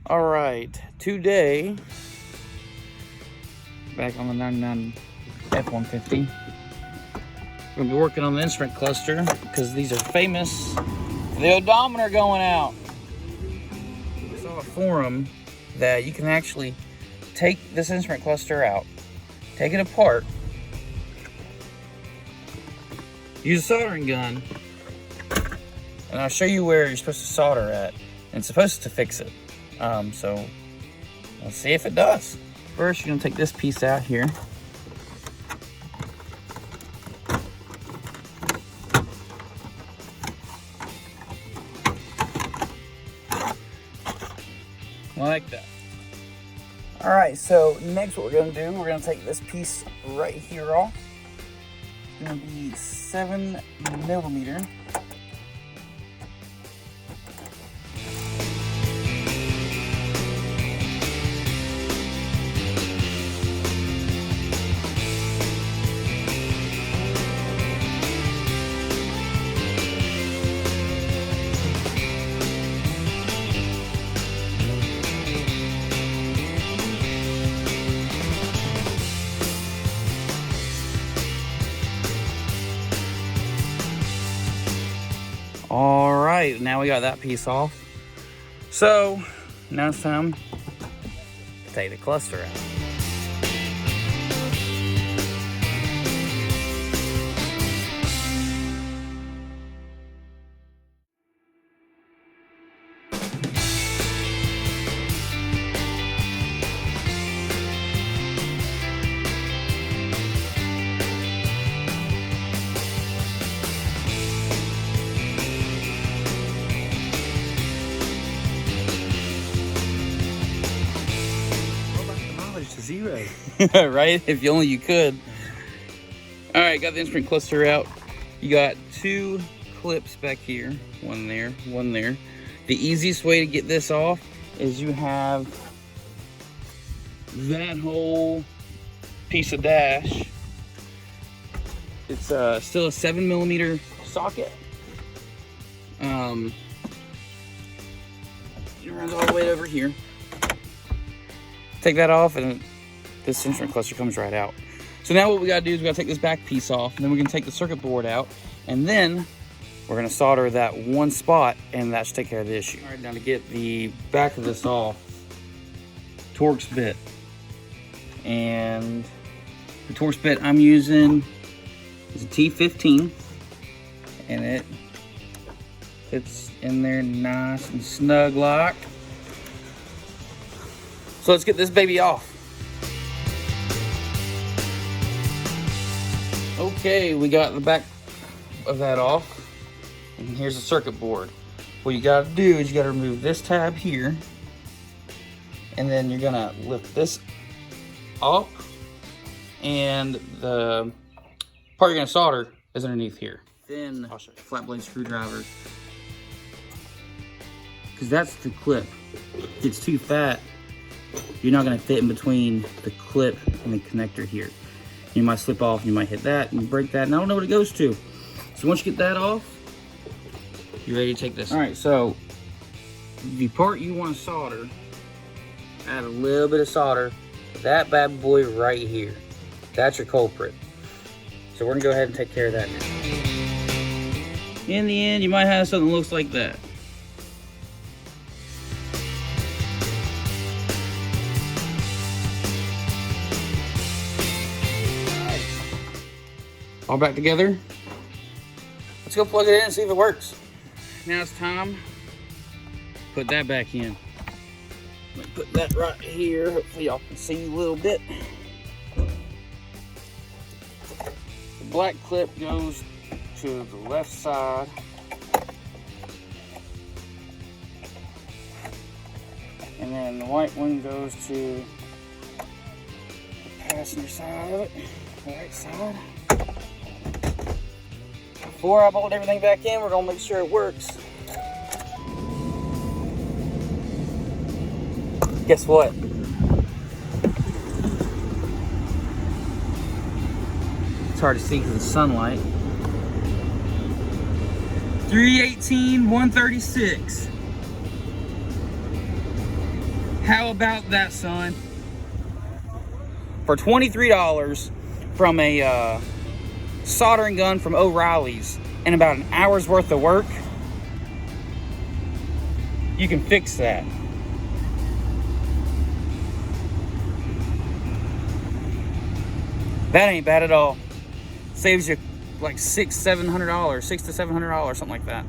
All right, today, back on the 99 F150, we're gonna be working on the instrument cluster because these are famous for the odometer going out. I saw a forum that you can actually take this instrument cluster out, take it apart, use a soldering gun, and I'll show you where you're supposed to solder at, and it's supposed to fix it. So let's see if it does. First, you're gonna take this piece out here. Like that. All right, so next what we're gonna do, we're gonna take this piece right here off. It's gonna be 7mm. All right, now we got that piece off. So now it's time to take the cluster out. To zero. Right? If only you could. All right, got the instrument cluster out. You got two clips back here, one there, one there. The easiest way to get this off is you have that whole piece of dash. It's still a 7mm socket. It runs all the way over here. Take that off and this instrument cluster comes right out. So now what we gotta do is we gotta take this back piece off, and then we're gonna take the circuit board out, and then we're gonna solder that one spot, and that should take care of the issue. All right, now to get the back of this off, Torx bit. And the Torx bit I'm using is a T15, and it fits in there nice and snug like. So let's get this baby off. Okay, we got the back of that off. And here's the circuit board. What you gotta do is you gotta remove this tab here. And then you're gonna lift this up. And the part you're gonna solder is underneath here. Then I'll show you. Flat blade screwdriver. Because that's the clip. If it's too fat, you're not gonna fit in between the clip and the connector here. You might slip off, you might hit that and break that, and I don't know what it goes to. So once you get that off, you're ready to take this. All right, so the part you wanna solder, add a little bit of solder, that bad boy right here. That's your culprit. So we're gonna go ahead and take care of that now. In the end, you might have something that looks like that. All back together. Let's go plug it in and see if it works. Now it's time to put that back in. Let me put that right here. Hopefully y'all can see a little bit. The black clip goes to the left side. And then the white one goes to the passenger side of it, the right side. Before I bolt everything back in, we're gonna make sure it works. Guess what? It's hard to see because of the sunlight. 318, 136. How about that, son? For $23 from a soldering gun from O'Reilly's and about an hour's worth of work, you can fix that. That ain't bad at all. Saves you like $600 to $700, something like that.